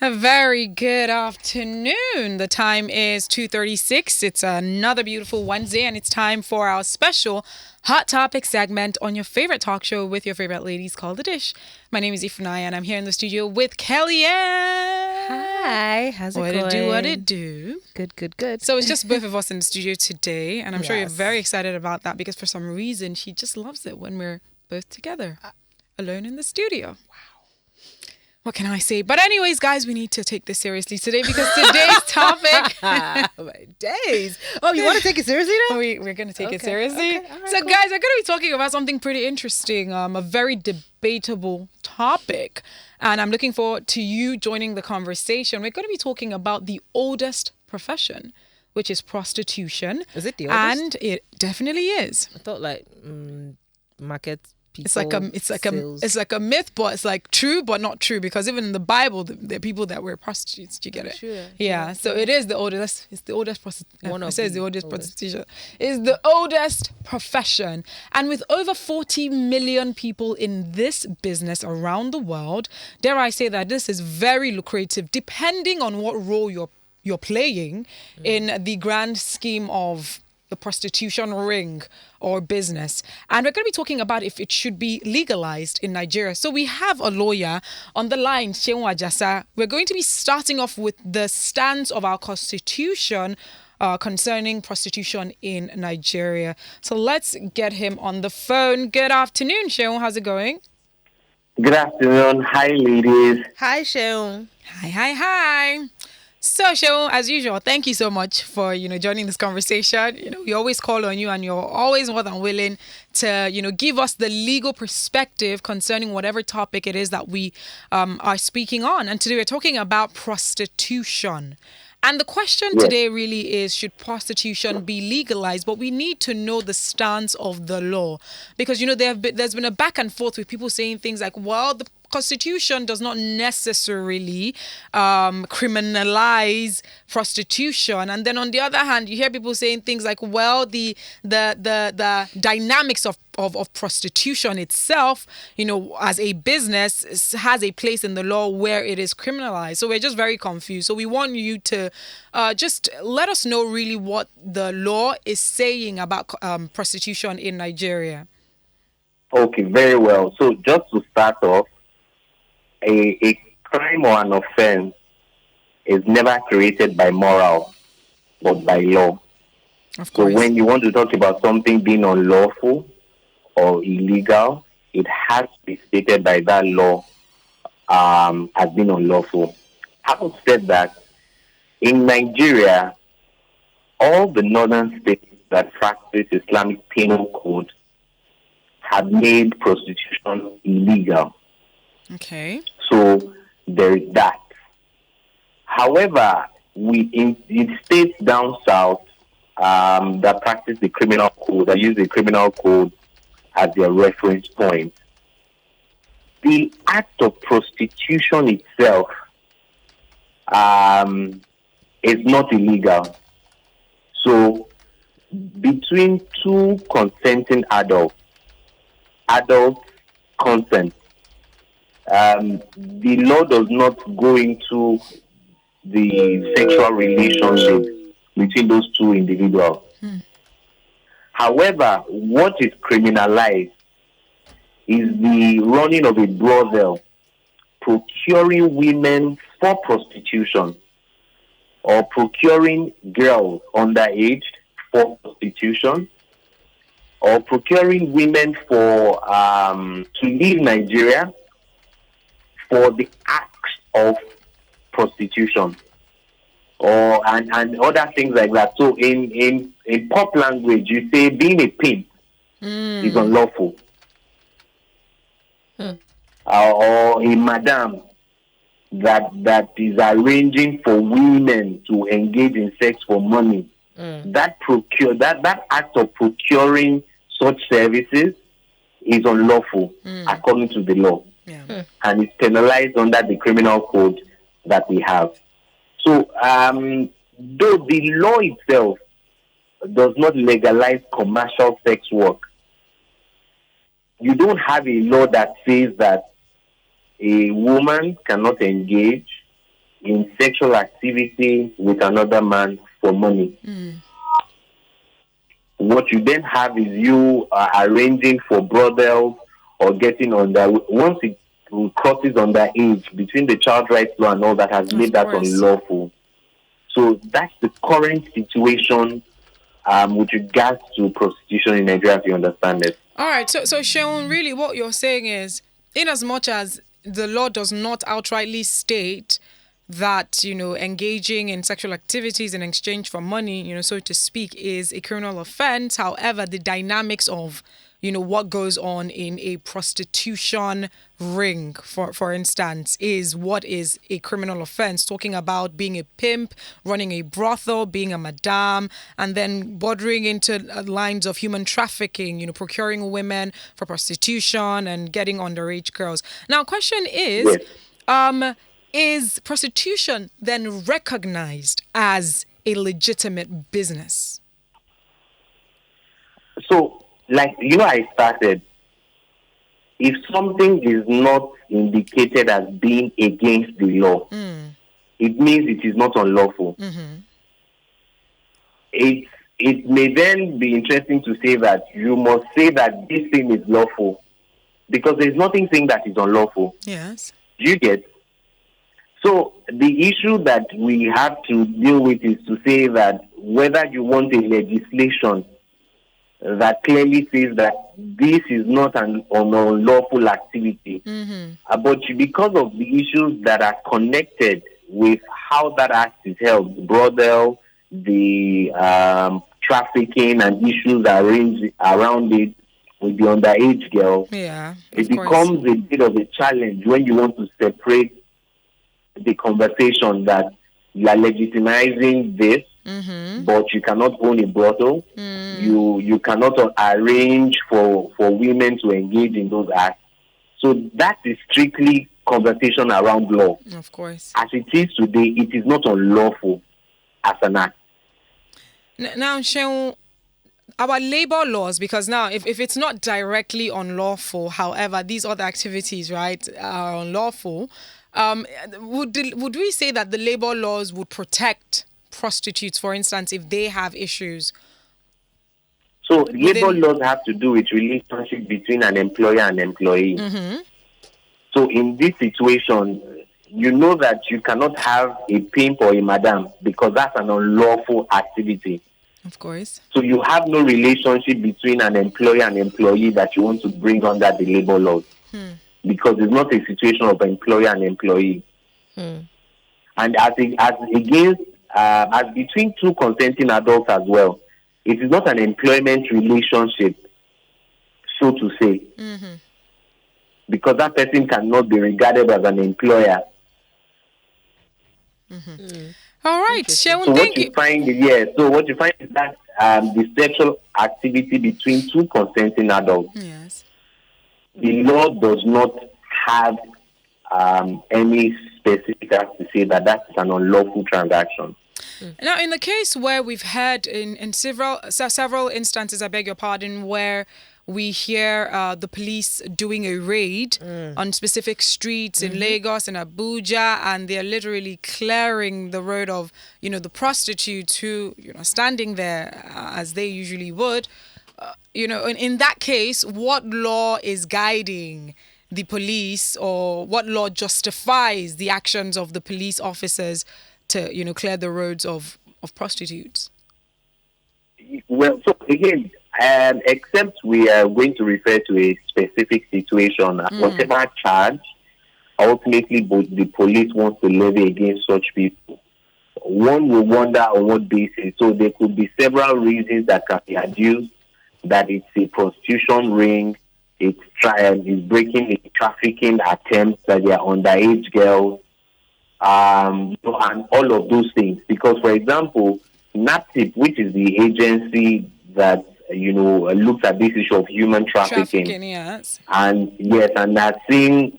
A very good afternoon. The time is 2:36. It's another beautiful Wednesday, and it's time for our special Hot Topic segment on your favorite talk show with your favorite ladies called The Dish. My name is Ifunaya, and I'm here in the studio with Kellyanne. Hi, how's it going? What it do? Good. So it's just both of us in the studio today, and I'm sure you're very excited about that because for some reason she just loves it when we're both together, alone in the studio. Wow. What can I say? But anyways, guys, we need to take this seriously today because today's topic... My days. Oh, you want to take it seriously now? We're going to take it seriously. Okay. All right, So, cool. guys, we're going to be talking about something pretty interesting, a very debatable topic. And I'm looking forward to you joining the conversation. We're going to be talking about the oldest profession, which is prostitution. Is it the oldest? And it definitely is. I thought market people. It's like a myth, but it's like true, but not true because even in the Bible, there are people that were prostitutes. Do you get it? Sure. Yeah. So it is the oldest. It's the oldest prostitution. It says the oldest prostitution. It's the oldest profession, and with over 40 million people in this business around the world, dare I say that this is very lucrative, depending on what role you're playing in the grand scheme of the prostitution ring or business. And we're going to be talking about if it should be legalized in Nigeria. So we have a lawyer on the line, Seun Ajasa. We're going to be starting off with the stance of our constitution concerning prostitution in Nigeria. So let's get him on the phone. Good afternoon, Seun. How's it going? Good afternoon. Hi, ladies. Hi, Seun. Hi. So, Seun, as usual, thank you so much for, joining this conversation. We always call on you and you're always more than willing to, give us the legal perspective concerning whatever topic it is that we are speaking on. And today we're talking about prostitution. And the question today really is, should prostitution be legalized? But we need to know the stance of the law. Because, there's been a back and forth with people saying things like, well, the Constitution does not necessarily criminalize prostitution, and then on the other hand, you hear people saying things like, "Well, the dynamics of prostitution itself, as a business, has a place in the law where it is criminalized." So we're just very confused. So we want you to just let us know really what the law is saying about prostitution in Nigeria. Okay, very well. So just to start off, a crime or an offense is never created by moral, but by law. Of course. So when you want to talk about something being unlawful or illegal, it has to be stated by that law as being unlawful. Having said that, in Nigeria, all the northern states that practice Islamic penal code have made prostitution illegal. Okay. So there is that. However, in states down south that practice the criminal code, that use the criminal code as their reference point, the act of prostitution itself is not illegal. So between two consenting adults consent. The law does not go into the sexual relationship between those two individuals. However, what is criminalized is the running of a brothel, procuring women for prostitution, or procuring girls underage for prostitution, or procuring women for to leave Nigeria for the acts of prostitution, or and other things like that. So in pop language, you say being a pimp is unlawful, or a madam that is arranging for women to engage in sex for money. That act of procuring such services is unlawful according to the law. Yeah. And it's penalized under the criminal code that we have. So, though the law itself does not legalize commercial sex work, you don't have a law that says that a woman cannot engage in sexual activity with another man for money. What you then have is you arranging for brothels or getting once it crosses underage, between the child rights law and all that has made that unlawful. So that's the current situation with regards to prostitution in Nigeria, if you understand it. All right. So Sheon, really what you're saying is, in as much as the law does not outrightly state that, engaging in sexual activities in exchange for money, so to speak, is a criminal offense. However, the dynamics of, what goes on in a prostitution ring, for instance, is what is a criminal offense. Talking about being a pimp, running a brothel, being a madame, and then bordering into lines of human trafficking, procuring women for prostitution and getting underage girls. Now, question is, is prostitution then recognized as a legitimate business? So, I started, if something is not indicated as being against the law, it means it is not unlawful. It may then be interesting to say that you must say that this thing is lawful, because there's nothing saying that is unlawful. Yes. Do you get? So the issue that we have to deal with is to say that whether you want a legislation that clearly says that this is not an unlawful activity, but because of the issues that are connected with how that act is held, the brothel, the trafficking and issues around it with the underage girl, it becomes a bit of a challenge when you want to separate the conversation that you are legitimizing this, but you cannot own a brothel. You cannot arrange for women to engage in those acts. So that is strictly conversation around law. Of course. As it is today, it is not unlawful as an act. Now, Sheon, our labor laws, because now if it's not directly unlawful, however, these other activities, right, are unlawful, would we say that the labor laws would protect prostitutes, for instance, if they have issues? So labor laws have to do with relationship between an employer and employee. So in this situation, you know that you cannot have a pimp or a madam because that's an unlawful activity. Of course. So you have no relationship between an employer and employee that you want to bring under the labor laws. Because it's not a situation of employer and employee. And as between two consenting adults as well, it is not an employment relationship, so to say. Because that person cannot be regarded as an employer. All right, Sheon, so what you find is that the sexual activity between two consenting adults. Yes. The law does not have any specific act to say that is an unlawful transaction. Now, in the case where we've had in several instances, I beg your pardon, where we hear the police doing a raid on specific streets in Lagos and Abuja, and they're literally clearing the road of, the prostitutes who, standing there as they usually would. In that case, what law is guiding the police, or what law justifies the actions of the police officers to, clear the roads of prostitutes? Well, so again, except we are going to refer to a specific situation, whatever charge ultimately the police wants to levy against such people, one will wonder on what basis. So there could be several reasons that can be adduced that it's a prostitution ring, it's breaking a trafficking attempt, that they are underage girls, and all of those things. Because, for example, NAPTIP, which is the agency that looks at this issue of human trafficking, yes. and has seen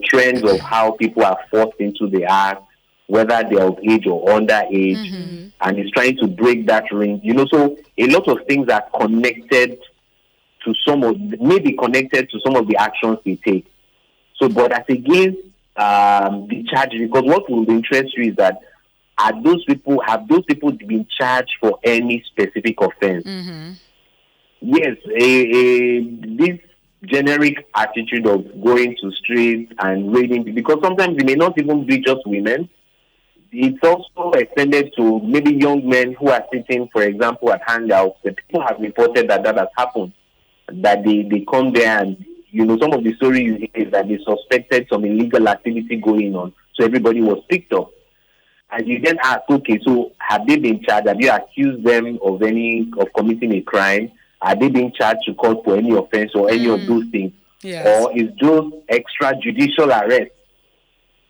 trends of how people are forced into the act, whether they're of age or underage, and is trying to break that ring. So a lot of things are connected to some of the actions they take. So, but as against be charged? Because what will interest you is that have those people been charged for any specific offense? Mm-hmm. Yes, this generic attitude of going to streets and raiding, because sometimes it may not even be just women. It's also extended to maybe young men who are sitting, for example, at hangouts. The people have reported that has happened, that they come there and, some of the stories you hear is that they suspected some illegal activity going on. So everybody was picked up. And you then ask, okay, so have they been charged? Have you accused them of committing a crime? Are they being charged to court for any offense or any of those things? Yes. Or is those extrajudicial arrests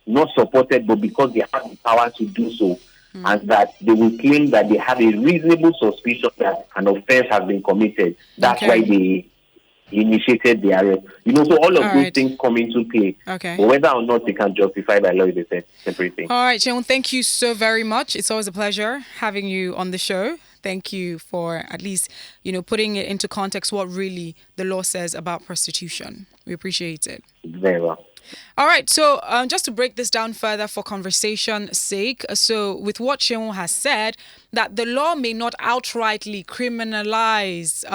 not supported, but because they have the power to do so, and that they will claim that they have a reasonable suspicion that an offense has been committed? That's why they initiated the arrest. So all of those things come into play. Okay. But whether or not they can justify by law is a separate thing. All right, Seun, thank you so very much. It's always a pleasure having you on the show. Thank you for at least, putting it into context what really the law says about prostitution. We appreciate it. Very well. All right, so just to break this down further for conversation's sake, so with what Seun has said, that the law may not outrightly criminalize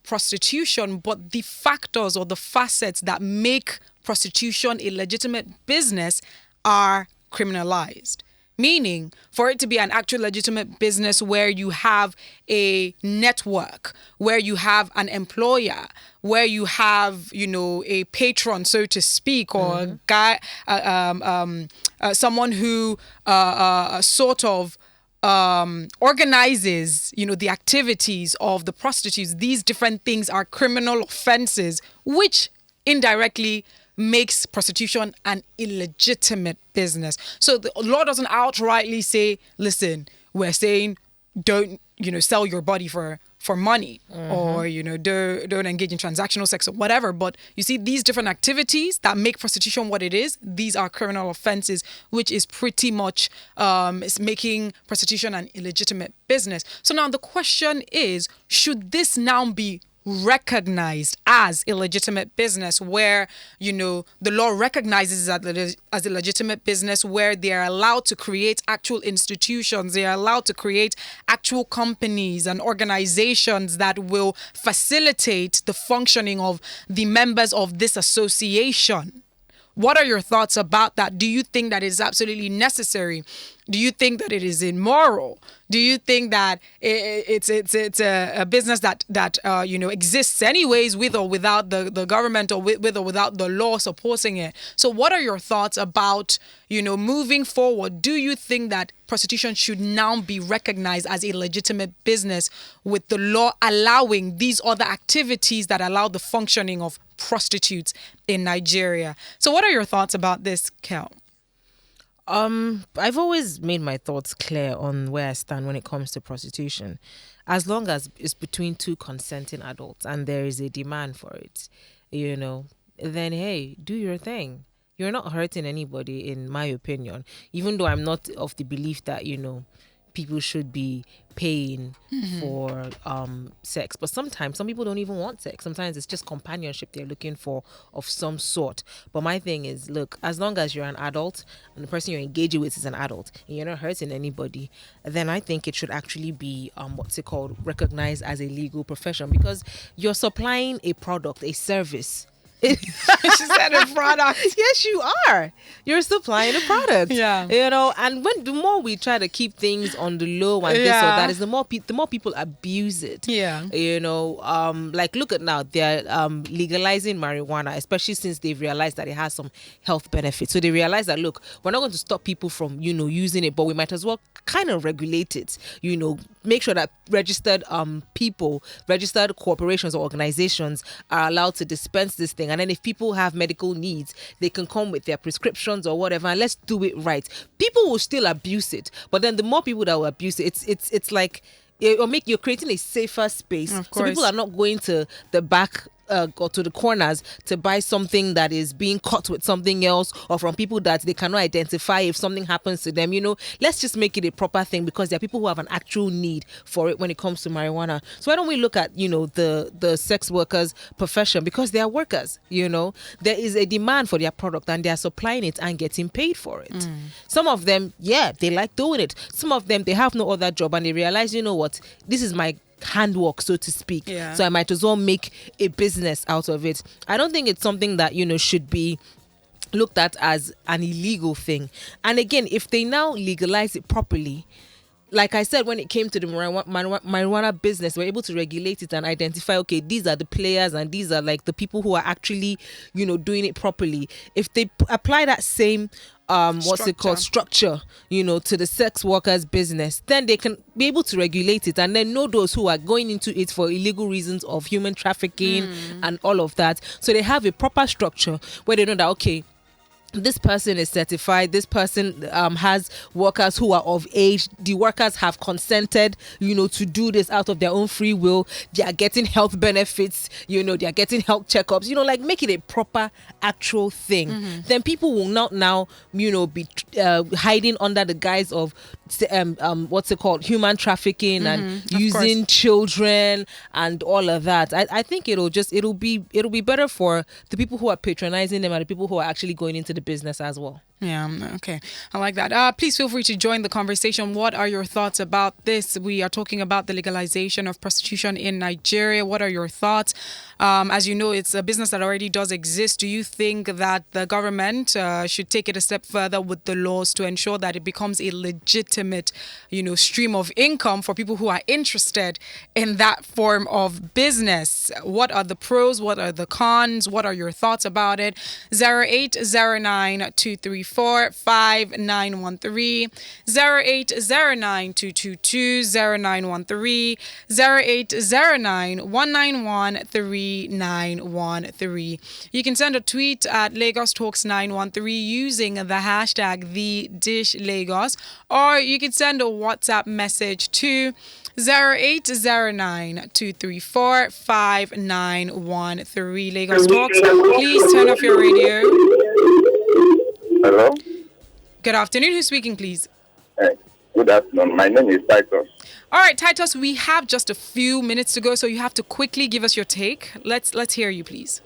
prostitution, but the factors or the facets that make prostitution a legitimate business are criminalized. Meaning, for it to be an actual legitimate business where you have a network, where you have an employer, where you have, a patron, so to speak, or a guy, someone who sort of organizes, the activities of the prostitutes. These different things are criminal offenses, which indirectly makes prostitution an illegitimate business. So the law doesn't outrightly say, listen, we're saying don't, sell your body for money, or, don't engage in transactional sex or whatever. But you see, these different activities that make prostitution what it is, these are criminal offenses, which is pretty much is making prostitution an illegitimate business. So now the question is, should this now be recognized as a legitimate business where, the law recognizes that as a legitimate business where they are allowed to create actual institutions, they are allowed to create actual companies and organizations that will facilitate the functioning of the members of this association? What are your thoughts about that? Do you think that is absolutely necessary? Do you think that it is immoral? Do you think that it's a business that exists anyways with or without the government, or with or without the law supporting it? So what are your thoughts about, moving forward? Do you think that prostitution should now be recognized as a legitimate business with the law allowing these other activities that allow the functioning of prostitutes in Nigeria? So what are your thoughts about this, Kel? I've always made my thoughts clear on where I stand when it comes to prostitution. As long as it's between two consenting adults and there is a demand for it, then hey, do your thing. You're not hurting anybody, in my opinion, even though I'm not of the belief that, people should be paying for sex. But sometimes some people don't even want sex. Sometimes it's just companionship they're looking for of some sort. But my thing is, look, as long as you're an adult and the person you're engaging with is an adult and you're not hurting anybody, then I think it should actually be recognized as a legal profession, because you're supplying a product, a service. She said a product. Yes, you are. You're supplying a product. Yeah. And when the more we try to keep things on the low and this or that, is the more people abuse it. Yeah. Look at now, they're legalizing marijuana, especially since they've realized that it has some health benefits. So they realize that, look, we're not going to stop people from, using it, but we might as well kind of regulate it. Make sure that registered people, registered corporations or organizations are allowed to dispense this thing. And then if people have medical needs, they can come with their prescriptions or whatever, and let's do it right. People will still abuse it, but then the more people that will abuse it, it's like you're creating a safer space. So people are not going to the back go to the corners to buy something that is being cut with something else, or from people that they cannot identify if something happens to them. Let's just make it a proper thing, because there are people who have an actual need for it when it comes to marijuana. So why don't we look at the sex workers profession, because they are workers. There is a demand for their product and they are supplying it and getting paid for it. Some of them, they like doing it. Some of them, they have no other job and they realize, what, this is my handwork, so to speak. So I might as well make a business out of it. I don't think it's something that should be looked at as an illegal thing. And again, if they now legalize it properly, like I said, when it came to the marijuana business, we're able to regulate it and identify, okay, these are the players and these are like the people who are actually, doing it properly. If they apply that same structure, to the sex workers business, then they can be able to regulate it and then know those who are going into it for illegal reasons of human trafficking and all of that. So they have a proper structure where they know that, okay, this person is certified, this person has workers who are of age, the workers have consented, to do this out of their own free will, they are getting health benefits, they are getting health checkups, like make it a proper actual thing. Then people will not now, be hiding under the guise of human trafficking and using children and all of that. I think it'll be better for the people who are patronizing them and the people who are actually going into the business as well. Yeah, okay. I like that. Please feel free to join the conversation. What are your thoughts about this? We are talking about the legalization of prostitution in Nigeria. What are your thoughts? As you know, it's a business that already does exist. Do you think that the government should take it a step further with the laws to ensure that it becomes a legitimate, stream of income for people who are interested in that form of business? What are the pros? What are the cons? What are your thoughts about it? 0809-234-5913, 0809-222-0913, 0809-191-3913. You can send a tweet at Lagos Talks 913 using the hashtag #TheDishLagos, or you can send a WhatsApp message to 0809-234-5913. Lagos Talks, please turn off your radio. Hello? Good afternoon. Who's speaking, please? Good afternoon. My name is Titus. All right, Titus, we have just a few minutes to go, so you have to quickly give us your take. Let's hear you, please.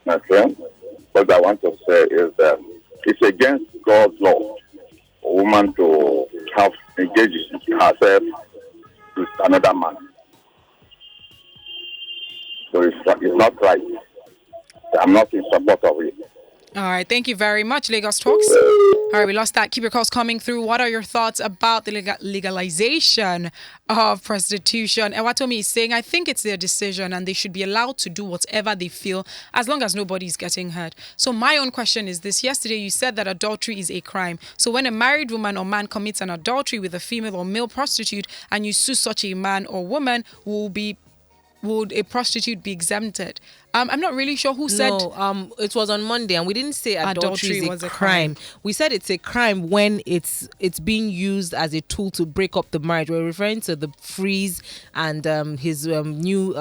Okay. What I want to say is that it's against God's law for a woman to have engaged herself with another man. So it's not right. I'm not in support of it. All right. Thank you very much, Lagos Talks. All right. We lost that. Keep your calls coming through. What are your thoughts about the legalization of prostitution? Ewatomi is saying, I think it's their decision and they should be allowed to do whatever they feel as long as nobody's getting hurt. So my own question is this. Yesterday, you said that adultery is a crime. So when a married woman or man commits an adultery with a female or male prostitute and you sue such a man or woman, would a prostitute be exempted? I'm not really sure who said. No, it was on Monday, and we didn't say adultery was a crime. We said it's a crime when it's being used as a tool to break up the marriage. We're referring to the Freeze and his new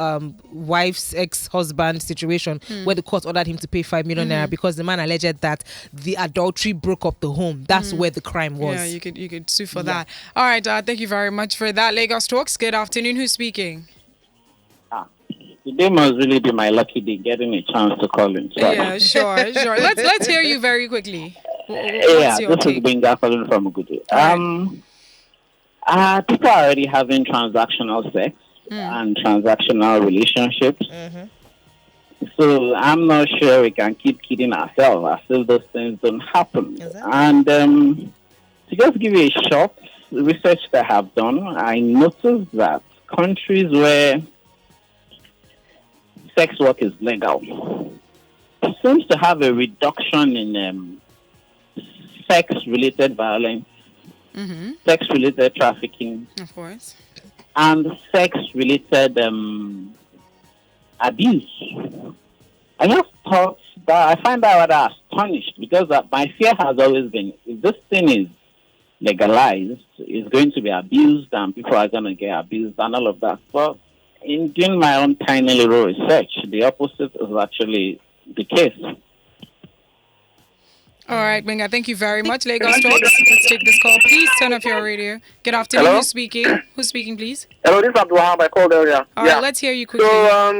wife's ex-husband situation, where the court ordered him to pay 5 million naira because the man alleged that the adultery broke up the home. That's where the crime was. Yeah, you could sue for that. All right, thank you very much for that. Lagos Talks. Good afternoon. Who's speaking? Today must really be my lucky day getting a chance to call in. Yeah, sure. Let's hear you very quickly. This is Benga calling from Ugudu. People are already having transactional sex and transactional relationships. So I'm not sure we can keep kidding ourselves as if those things don't happen. Exactly. And to just give you a short research that I have done, I noticed that countries where sex work is legal seems to have a reduction in sex-related violence, sex-related trafficking, of course, and sex-related abuse. I just thought that I find that rather astonished because my fear has always been if this thing is legalized, it's going to be abused and people are going to get abused and all of that. But in doing my own tiny little research, the opposite is actually the case. All right, Benga, thank you very much. Lagos Talks. Let's take this call. Please turn off your radio. Good afternoon. Hello? Who's speaking? Who's speaking, please? Hello, this is Abdulwahab. I called earlier. All right, let's hear you quickly. I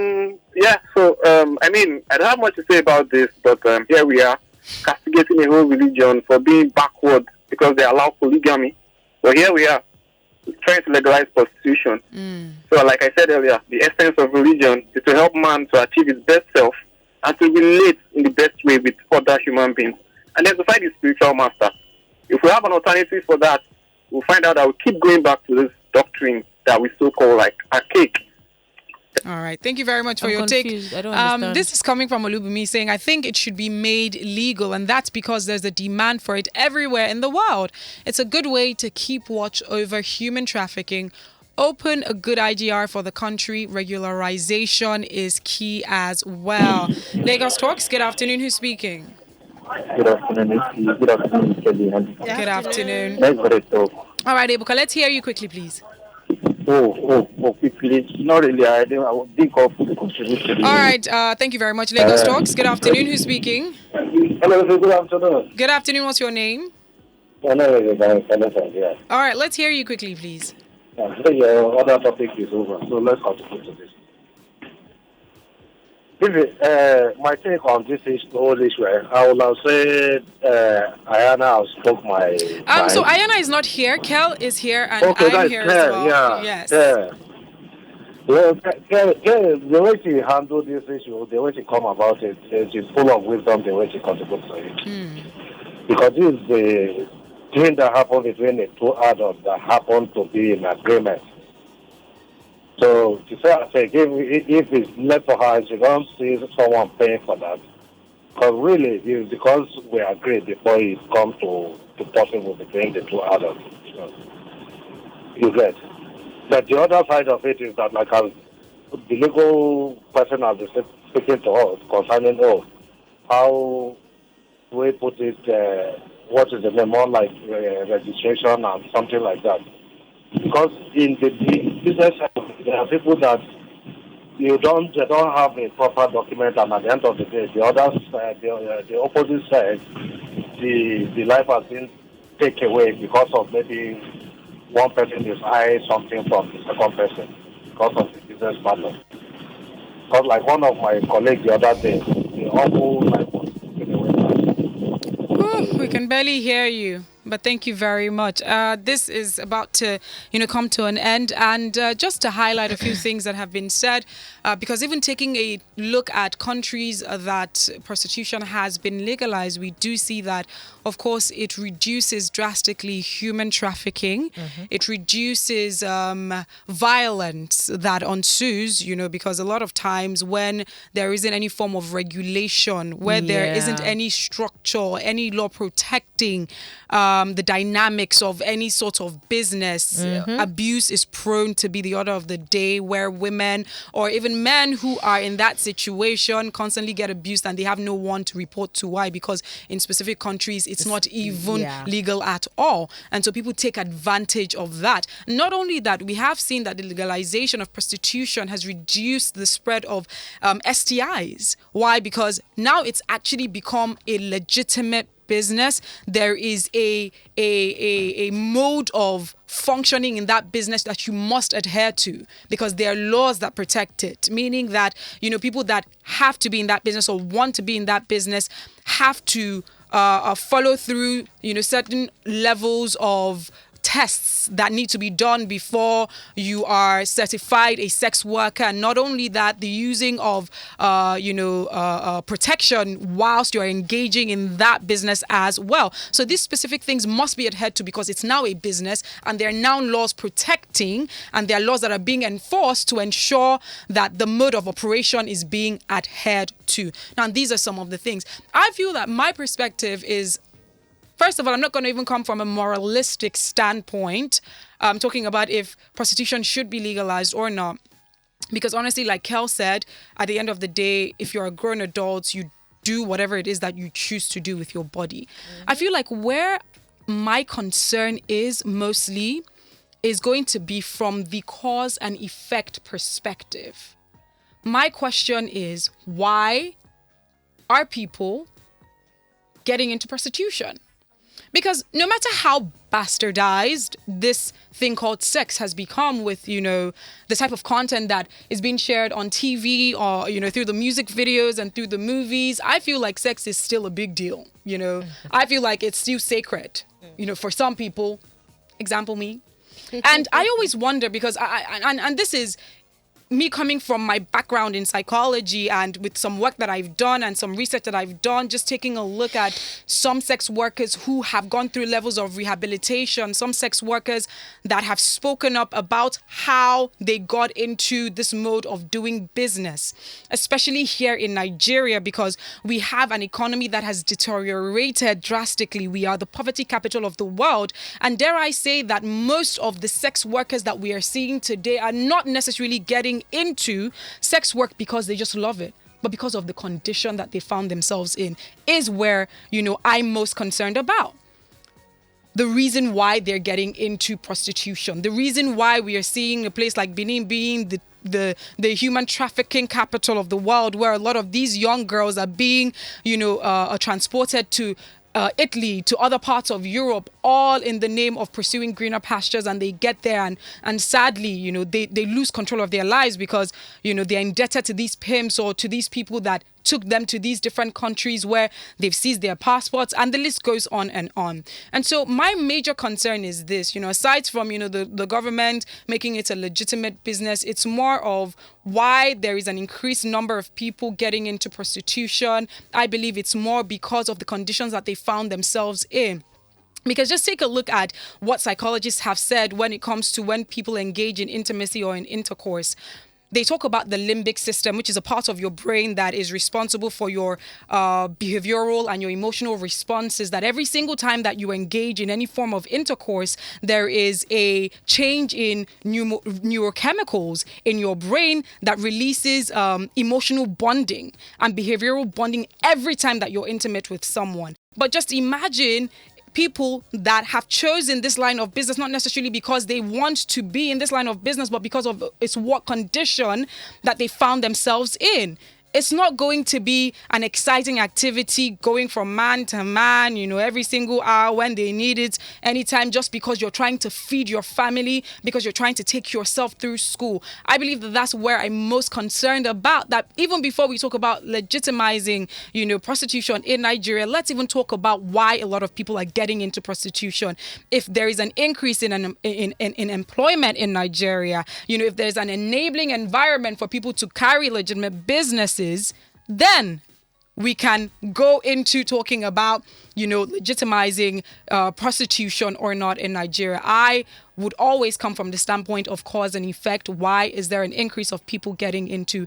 mean, I don't have much to say about this, but here we are, castigating a whole religion for being backward because they allow polygamy. So here we are, trying to legalize prostitution. So like I said earlier, the essence of religion is to help man to achieve his best self and to relate in the best way with other human beings. And then to find his spiritual master. If we have an alternative for that, we'll find out that we'll keep going back to this doctrine that we so-called like archaic. All right. Thank you very much for I'm your confused. take. I don't understand. This is coming from Olubumi saying, I think it should be made legal, and that's because there's a demand for it everywhere in the world. It's a good way to keep watch over human trafficking. Open a good IGR for the country. Regularization is key as well. Lagos Talks. Good afternoon. Who's speaking? Good afternoon. Good afternoon, Kelly. Good afternoon. Nice for the talk. All right, Ebuka, let's hear you quickly, please. Quickly. Not really. I would think of the contribution. All right. Thank you very much. Lagos Talks. Good afternoon. Who's speaking? Hello, good afternoon. Good afternoon. What's your name? Yeah. All right. Let's hear you quickly, please. Your other topic is over, so let's continue to this. My take on this whole issue, I will have said Ayana has spoke my mind. So Ayana is not here. Kel is here, and Okay, I'm here as well. Yeah. Yes. Yeah. Well, the way she handled this issue, the way she come about it, she's full of wisdom. The way she contributes to it, because this is the thing that happened between the two adults that happened to be in agreement. So she said, if it's left for her, she don't see someone paying for that. Because really, it's because we agreed before it comes to possible between the two adults. You get. But the other side of it is that, like, as the legal person has been speaking to us concerning, how do we put it, what is the name, more like registration and something like that. Because in the business, there are people that they don't have a proper document, and at the end of the day, the others, the opposite side, the life has been taken away because of maybe one person is hiding something from the second person because of the business partner. Because like one of my colleagues the other day, the whole life was taken away. We can barely hear you. But thank you very much. This is about to, come to an end. And just to highlight a few things that have been said, because even taking a look at countries that prostitution has been legalized, we do see that, of course, it reduces drastically human trafficking. It reduces violence that ensues, because a lot of times when there isn't any form of regulation, where there isn't any structure, any law protecting the dynamics of any sort of business, abuse is prone to be the order of the day, where women or even men who are in that situation constantly get abused and they have no one to report to. Why? Because in specific countries, it's not even legal at all. And so people take advantage of that. Not only that, we have seen that the legalization of prostitution has reduced the spread of STIs. Why? Because now it's actually become a legitimate business. There is a mode of functioning in that business that you must adhere to, because there are laws that protect it, meaning that people that have to be in that business or want to be in that business have to follow through certain levels of tests that need to be done before you are certified a sex worker. And not only that, the using of protection whilst you're engaging in that business as well. So these specific things must be adhered to, because it's now a business and there are now laws protecting, and there are laws that are being enforced to ensure that the mode of operation is being adhered to. Now, these are some of the things. I feel that my perspective is, first of all, I'm not going to even come from a moralistic standpoint. I'm talking about if prostitution should be legalized or not. Because honestly, like Kel said, at the end of the day, if you're a grown adult, you do whatever it is that you choose to do with your body. I feel like where my concern is mostly is going to be from the cause and effect perspective. My question is, why are people getting into prostitution? Because no matter how bastardized this thing called sex has become with, the type of content that is being shared on TV or, through the music videos and through the movies, I feel like sex is still a big deal. I feel like it's still sacred, for some people, example me. And I always wonder because and this is me coming from my background in psychology and with some work that I've done and some research that I've done, just taking a look at some sex workers who have gone through levels of rehabilitation, some sex workers that have spoken up about how they got into this mode of doing business, especially here in Nigeria, because we have an economy that has deteriorated drastically. We are the poverty capital of the world. And dare I say that most of the sex workers that we are seeing today are not necessarily getting into sex work because they just love it, but because of the condition that they found themselves in is where, I'm most concerned about. The reason why they're getting into prostitution, the reason why we are seeing a place like Benin being the human trafficking capital of the world, where a lot of these young girls are being, transported to Italy, to other parts of Europe, all in the name of pursuing greener pastures, and they get there and sadly, they lose control of their lives because, they're indebted to these pimps or to these people that took them to these different countries where they've seized their passports, and the list goes on and on. And so my major concern is this, aside from, the government making it a legitimate business, it's more of why there is an increased number of people getting into prostitution. I believe it's more because of the conditions that they found themselves in. Because just take a look at what psychologists have said when it comes to when people engage in intimacy or in intercourse. They talk about the limbic system, which is a part of your brain that is responsible for your behavioral and your emotional responses, that every single time that you engage in any form of intercourse, there is a change in neurochemicals in your brain that releases emotional bonding and behavioral bonding every time that you're intimate with someone. But just imagine people that have chosen this line of business, not necessarily because they want to be in this line of business, but because of its work condition that they found themselves in. It's not going to be an exciting activity going from man to man, every single hour when they need it, anytime, just because you're trying to feed your family, because you're trying to take yourself through school. I believe that that's where I'm most concerned about, that even before we talk about legitimizing, prostitution in Nigeria, let's even talk about why a lot of people are getting into prostitution. If there is an increase in employment in Nigeria, if there's an enabling environment for people to carry legitimate businesses, then we can go into talking about, legitimizing prostitution or not in Nigeria. I would always come from the standpoint of cause and effect. Why is there an increase of people getting into,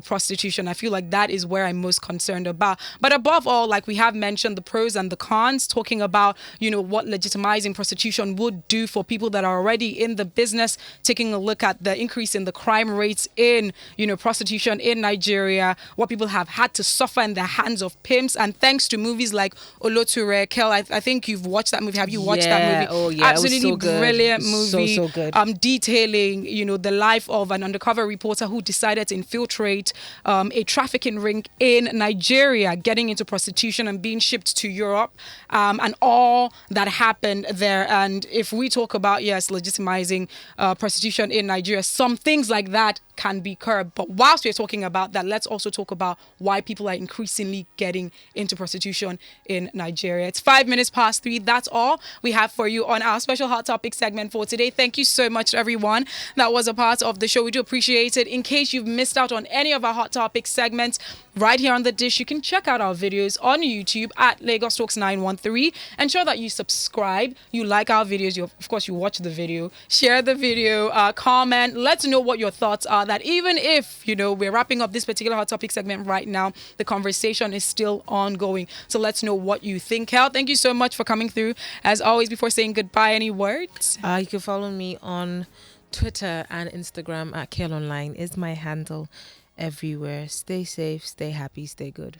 prostitution? I feel like that is where I'm most concerned about. But above all, like we have mentioned, the pros and the cons, talking about, what legitimizing prostitution would do for people that are already in the business, taking a look at the increase in the crime rates in, prostitution in Nigeria, what people have had to suffer in the hands of pimps. And thanks to movies like Oloture, Kel, I think you've watched that movie. Have you watched that movie? Oh, yeah. Absolutely it was so brilliant movie. So good. Detailing, the life of an undercover reporter who decided to infiltrate a trafficking ring in Nigeria, getting into prostitution and being shipped to Europe, and all that happened there. And if we talk about, legitimizing prostitution in Nigeria, some things like that can be curbed. But whilst we're talking about that, let's also talk about why people are increasingly getting into prostitution in Nigeria. It's 3:05. That's all we have for you on our special Hot Topic segment for today. Thank you so much to everyone that was a part of the show. We do appreciate it. In case you've missed out on any of our Hot Topic segments, right here on the dish, you can check out our videos on YouTube at Lagos Talks 913. Ensure that you subscribe, you like our videos, of course you watch the video, share the video, comment, let's know what your thoughts are, that even if, we're wrapping up this particular Hot Topic segment right now, the conversation is still ongoing. So let's know what you think. Kel, thank you so much for coming through. As always, before saying goodbye, any words? You can follow me on Twitter and Instagram at Kel Online is my handle everywhere. Stay safe, stay happy, stay good.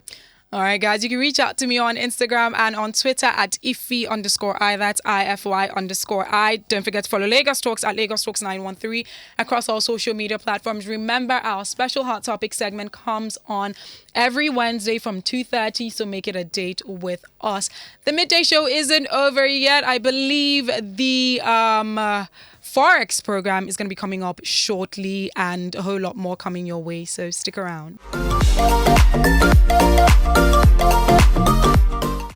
All right, guys, you can reach out to me on Instagram and on Twitter at Ify_I. That's IFY_I. Don't forget to follow Lagos Talks at Lagos Talks 913 across all social media platforms. Remember, our special Hot Topic segment comes on every Wednesday from 2:30, so make it a date with us. The midday show isn't over yet. I believe the Forex program is going to be coming up shortly and a whole lot more coming your way, so stick around.